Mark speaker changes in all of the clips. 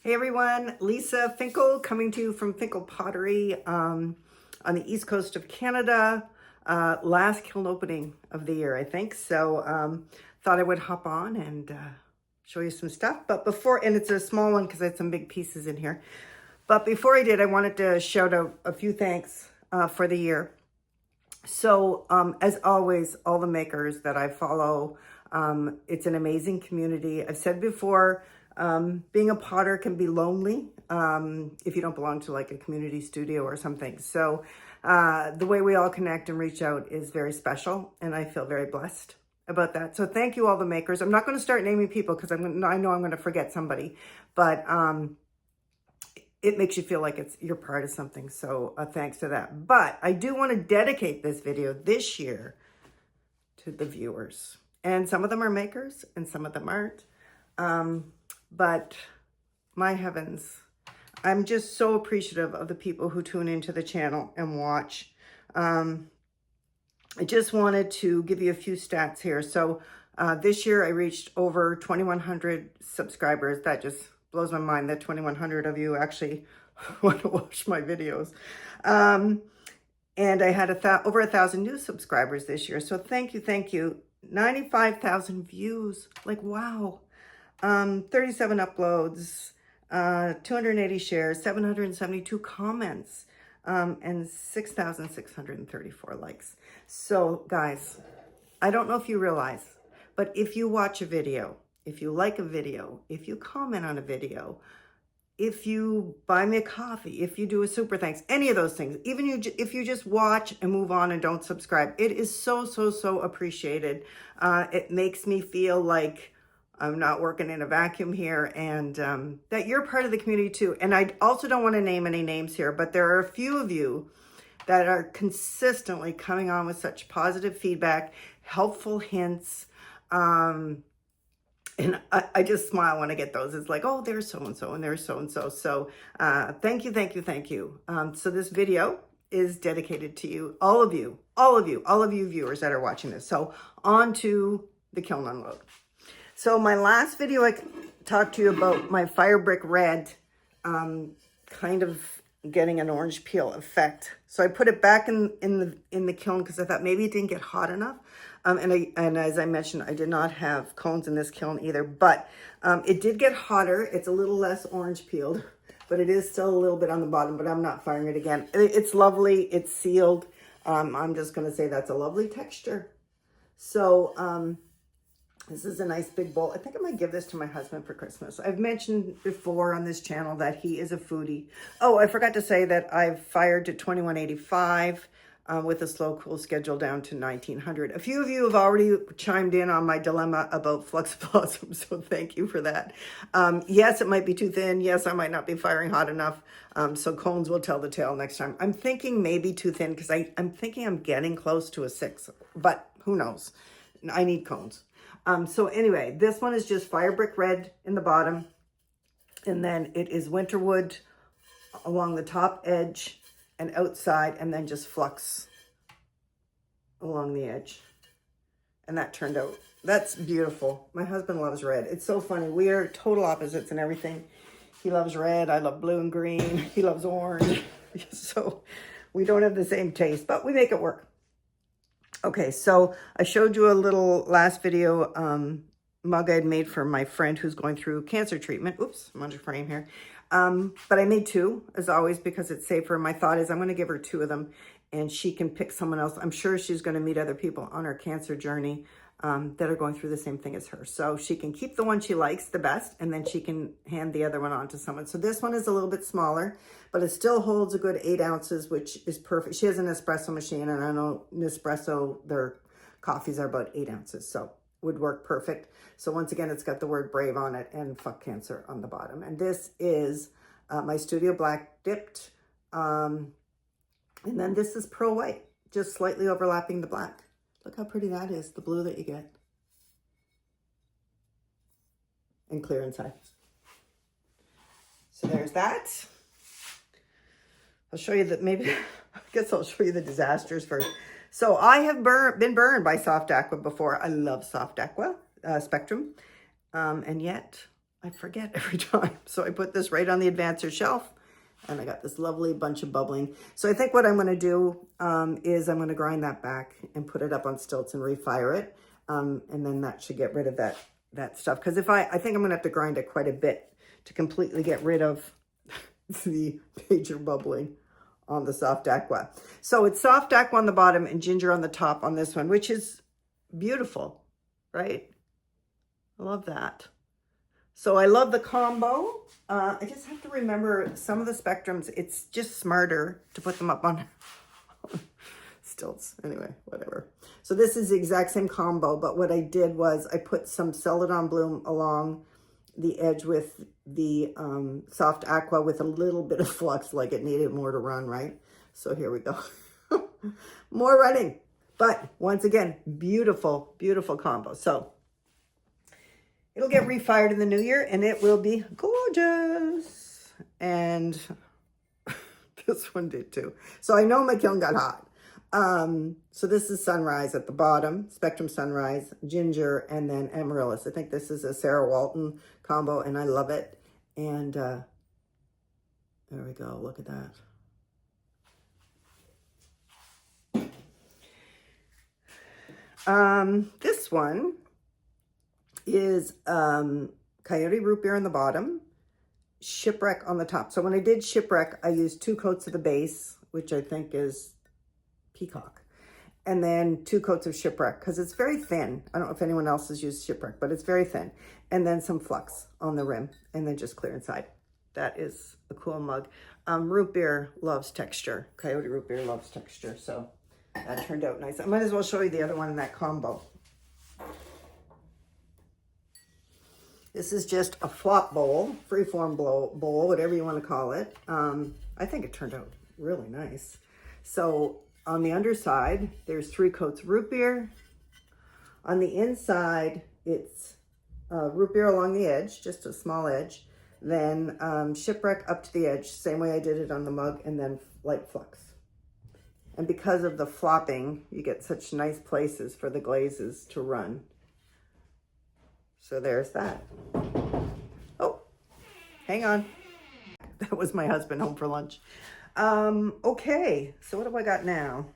Speaker 1: Hey everyone, Lisa Finkel coming to you from Finkel Pottery on the east coast of Canada. Last kiln opening of the year, I think. So thought I would hop on and show you some stuff. But before, and it's a small one because I had some big pieces in here. But before I did, I wanted to shout out a few thanks for the year. So as always, all the makers that I follow, it's an amazing community. I've said before, being a potter can be lonely if you don't belong to like a community studio or something. So the way we all connect and reach out is very special, and I feel very blessed about that. So thank you, all the makers. I'm not going to start naming people because I know I'm going to forget somebody, but it makes you feel like you're part of something. So thanks to that. But I do want to dedicate this video this year to the viewers. And some of them are makers and some of them aren't. But my heavens, I'm just so appreciative of the people who tune into the channel and watch. I just wanted to give you a few stats here. So this year I reached over 2,100 subscribers. That just blows my mind that 2,100 of you actually want to watch my videos. And I had over 1,000 new subscribers this year. So thank you, thank you. 95,000 views, like wow. 37 uploads, 280 shares, 772 comments, and 6,634 likes. So guys, I don't know if you realize, but if you watch a video, if you like a video, if you comment on a video, if you buy me a coffee, if you do a super thanks, any of those things, even if you just watch and move on and don't subscribe, it is so, so, so appreciated. It makes me feel like I'm not working in a vacuum here, and that you're part of the community too. And I also don't want to name any names here, but there are a few of you that are consistently coming on with such positive feedback, helpful hints, and I just smile when I get those. It's like, oh, there's so-and-so and there's so-and-so. So thank you, thank you, thank you. So this video is dedicated to you, all of you viewers that are watching this. So on to the kiln unload. So my last video, I talked to you about my fire brick red kind of getting an orange peel effect. So I put it back in the kiln because I thought maybe it didn't get hot enough. And as I mentioned, I did not have cones in this kiln either, but it did get hotter. It's a little less orange peeled, but it is still a little bit on the bottom, but I'm not firing it again. It's lovely. It's sealed. I'm just going to say that's a lovely texture. So this is a nice big bowl. I think I might give this to my husband for Christmas. I've mentioned before on this channel that he is a foodie. Oh, I forgot to say that I've fired to 2185 with a slow cool schedule down to 1900. A few of you have already chimed in on my dilemma about flux blossom, so thank you for that. Yes, it might be too thin. Yes, I might not be firing hot enough. So cones will tell the tale next time. I'm thinking maybe too thin because I'm thinking I'm getting close to a 6, but who knows? I need cones. So anyway, this one is just fire brick red in the bottom, and then it is winterwood along the top edge and outside, and then just flux along the edge. And that turned out, that's beautiful. My husband loves red. It's so funny. We are total opposites and everything. He loves red. I love blue and green. He loves orange. So we don't have the same taste, but we make it work. Okay, so I showed you a little last video mug I had made for my friend who's going through cancer treatment. Oops, I'm under frame here. But I made 2, as always, because it's safer. My thought is I'm going to give her 2 of them, and she can pick someone else. I'm sure she's going to meet other people on her cancer journey that are going through the same thing as her. So she can keep the one she likes the best, and then she can hand the other one on to someone. So this one is a little bit smaller, but it still holds a good 8 ounces, which is perfect. She has an espresso machine, and I know Nespresso, their coffees are about 8 ounces, so would work perfect. So once again, it's got the word brave on it and fuck cancer on the bottom. And this is my Studio Black dipped. And then this is pearl white, just slightly overlapping the black. Look how pretty that is, the blue that you get. And clear inside. So there's that. I'll show you that, maybe, I guess I'll show you the disasters first. So I have been burned by soft aqua before. I love soft aqua spectrum. And yet I forget every time. So I put this right on the advancer shelf, and I got this lovely bunch of bubbling. So I think what I'm going to do is I'm going to grind that back and put it up on stilts and refire it. And then that should get rid of that stuff. Because I think I'm going to have to grind it quite a bit to completely get rid of the major bubbling on the soft aqua. So it's soft aqua on the bottom and ginger on the top on this one, which is beautiful, right? I love that. So I love the combo. I just have to remember some of the spectrums. It's just smarter to put them up on stilts. Anyway, whatever. So this is the exact same combo, but what I did was I put some Celadon Bloom along the edge with the soft aqua with a little bit of flux, like it needed more to run, right? So here we go. More running. But once again, beautiful, beautiful combo. So it'll get refired in the new year and it will be gorgeous. And this one did too. So I know my kiln got hot. So this is Sunrise at the bottom, Spectrum Sunrise, Ginger, and then Amaryllis. I think this is a Sarah Walton combo and I love it. And there we go. Look at that. This one is Coyote Root Beer on the bottom, Shipwreck on the top. So when I did Shipwreck, I used 2 coats of the base, which I think is Peacock, and then 2 coats of Shipwreck because it's very thin. I don't know if anyone else has used Shipwreck, but it's very thin. And then some flux on the rim and then just clear inside. That is a cool mug. Root Beer loves texture. Coyote Root Beer loves texture. So that turned out nice. I might as well show you the other one in that combo. This is just a flop bowl, freeform bowl, whatever you want to call it. I think it turned out really nice. So on the underside, there's 3 coats of root beer. On the inside, it's root beer along the edge, just a small edge. Then Shipwreck up to the edge, same way I did it on the mug, and then light flux. And because of the flopping, you get such nice places for the glazes to run. So there's that. Oh, hang on. That was my husband home for lunch. Okay, so what have I got now?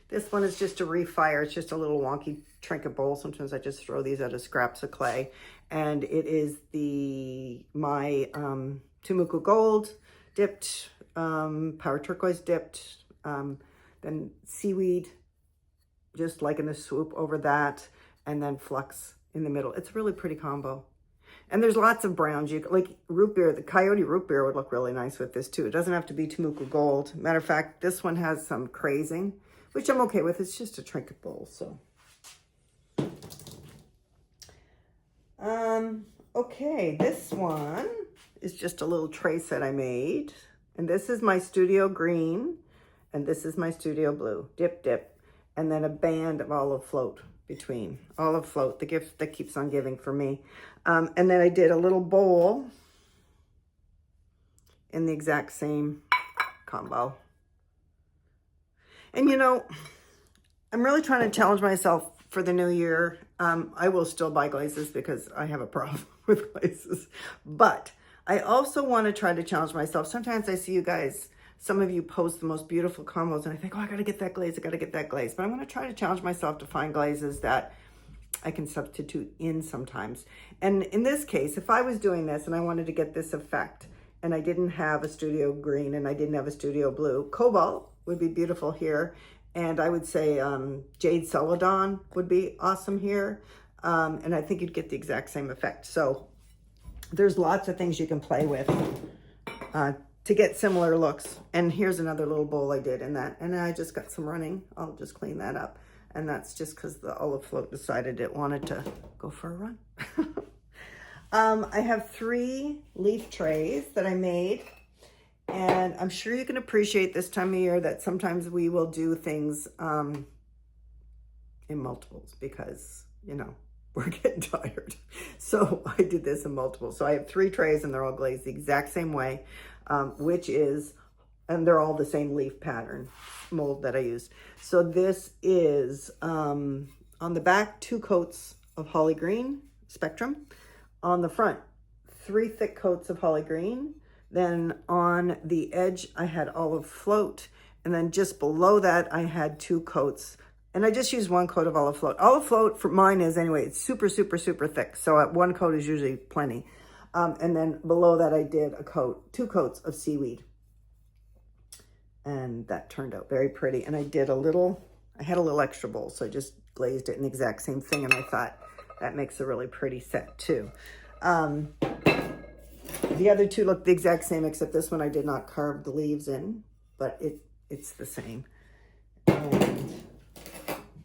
Speaker 1: This one is just a refire. It's just a little wonky trinket bowl. Sometimes I just throw these out of scraps of clay. And it is my Temuco Gold dipped, Power Turquoise dipped, then seaweed, just like in a swoop over that, and then flux in the middle. It's a really pretty combo. And there's lots of browns. Like root beer, the Coyote Root Beer would look really nice with this too. It doesn't have to be Temuco Gold. Matter of fact, this one has some crazing, which I'm okay with. It's just a trinket bowl, so. Okay, this one is just a little tray set I made. And this is my Studio Green, and this is my Studio Blue. Dip, dip. And then a band of Olive Float between. Olive Float, the gift that keeps on giving for me. And then I did a little bowl in the exact same combo. And you know, I'm really trying to challenge myself for the new year. I will still buy glazes because I have a problem with glazes. But I also want to try to challenge myself. Sometimes I see you guys, some of you post the most beautiful combos and I think, oh, I got to get that glaze. I got to get that glaze. But I'm going to try to challenge myself to find glazes that I can substitute in sometimes. And in this case, if I was doing this and I wanted to get this effect and I didn't have a Studio Green and I didn't have a Studio Blue, Cobalt would be beautiful here. And I would say Jade Celadon would be awesome here. And I think you'd get the exact same effect. So there's lots of things you can play with to get similar looks. And here's another little bowl I did in that. And I just got some running. I'll just clean that up. And that's just because the Olive Float decided it wanted to go for a run. I have 3 leaf trays that I made. And I'm sure you can appreciate this time of year that sometimes we will do things in multiples because, you know, we're getting tired. So I did this in multiples. So I have 3 trays and they're all glazed the exact same way, which is, and they're all the same leaf pattern mold that I used. So this is on the back, 2 coats of Holly Green Spectrum. On the front, 3 thick coats of holly green. Then on the edge, I had olive float. And then just below that, I had 2 coats. And I just used 1 coat of olive float. Olive float for mine is anyway, it's super, super, super thick. So 1 coat is usually plenty. And then below that, I did 2 coats of seaweed. And that turned out very pretty. And I had a little extra bowl. So I just glazed it in the exact same thing. And I thought that makes a really pretty set too. The other 2 look the exact same, except this one I did not carve the leaves in, but it's the same. And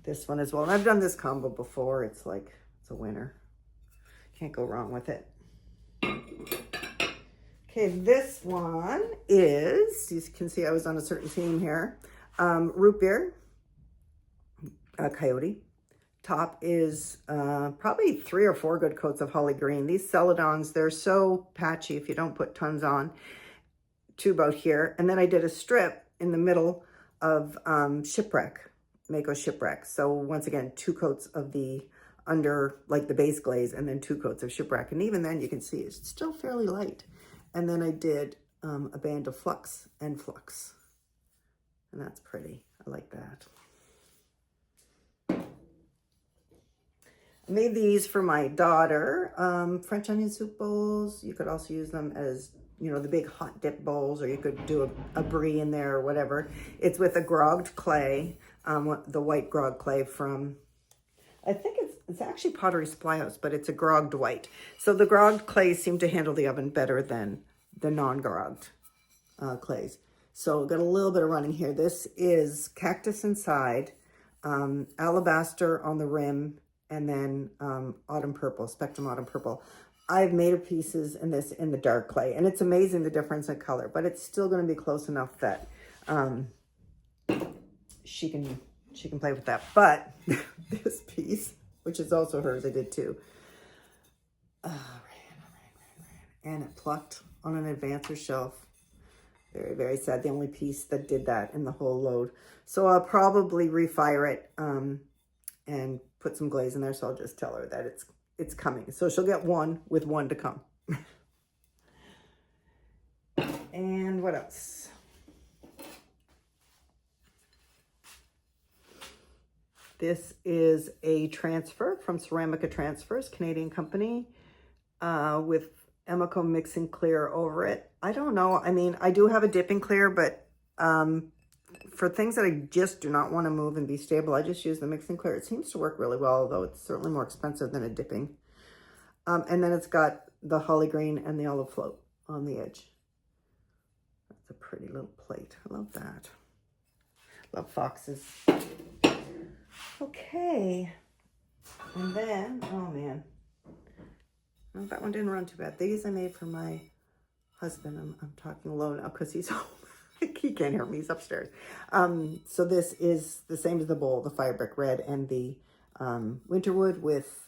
Speaker 1: this one as well. And I've done this combo before. It's a winner. Can't go wrong with it. Okay, this one is, you can see I was on a certain theme here. Root beer, coyote. Top is probably 3 or 4 good coats of holly green. These celadons, they're so patchy if you don't put tons on, to about here. And then I did a strip in the middle of shipwreck, Mako shipwreck. So once again, 2 coats of the under, like the base glaze, and then 2 coats of shipwreck. And even then you can see it's still fairly light. And then I did a band of flux and flux. And that's pretty. I like that. I made these for my daughter, French onion soup bowls. You could also use them as, the big hot dip bowls, or you could do a brie in there or whatever. It's with a grogged clay, the white grog clay from, I think it's actually Pottery Supply House, but it's a grogged white. So the grogged clays seem to handle the oven better than the non-grogged clays. So got a little bit of running here. This is cactus inside, alabaster on the rim, and then autumn purple, spectrum autumn purple. I've made pieces in this in the dark clay, and it's amazing the difference in color, but it's still going to be close enough that she can play with that. But this piece, which is also hers, I did too. And it plucked on an advancer shelf. Very, very sad. The only piece that did that in the whole load. So I'll probably refire it and put some glaze in there. So I'll just tell her that it's coming. So she'll get 1 with 1 to come. And what else? This is a transfer from Ceramica Transfers, Canadian company, with Emiko mixing clear over it. I don't know. I mean, I do have a dipping clear, but for things that I just do not want to move and be stable, I just use the mixing clear. It seems to work really well, although it's certainly more expensive than a dipping. And then it's got the holly green and the olive float on the edge. That's a pretty little plate. I love that. Love foxes. Okay. And then, oh man. Oh, that one didn't run too bad. These I made for my husband. I'm talking low now because he's home. He can't hear me. He's upstairs. So this is the same as the bowl, the fire brick red and the winterwood with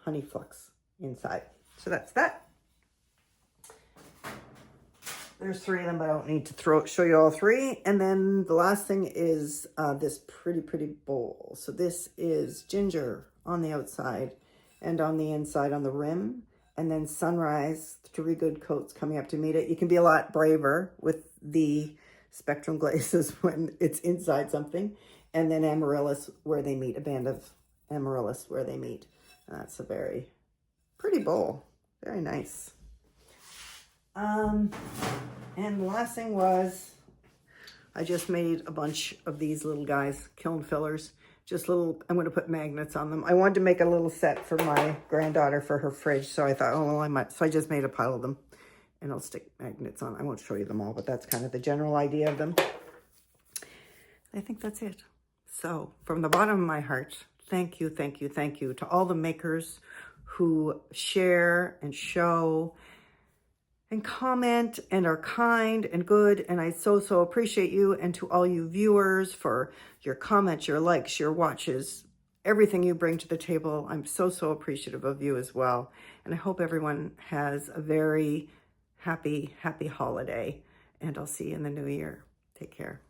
Speaker 1: honey flux inside. So that's that. There's 3 of them, but I don't need to show you all 3. And then the last thing is this pretty, pretty bowl. So this is ginger on the outside and on the inside on the rim. And then sunrise, 3 good coats coming up to meet it. You can be a lot braver with the spectrum glazes when it's inside something. And then amaryllis where they meet, a band of amaryllis where they meet. That's a very pretty bowl. Very nice. And the last thing was, I just made a bunch of these little guys, kiln fillers. Just little, I'm going to put magnets on them. I wanted to make a little set for my granddaughter for her fridge. So I thought, oh, well, I might. So I just made a pile of them and I'll stick magnets on. I won't show you them all, but that's kind of the general idea of them. I think that's it. So from the bottom of my heart, thank you, thank you, thank you to all the makers who share and show and comment and are kind and good. And I so appreciate you, and to all you viewers for your comments, your likes, your watches, everything you bring to the table. I'm so appreciative of you as well. And I hope everyone has a very happy holiday, and I'll see you in the new year. Take care.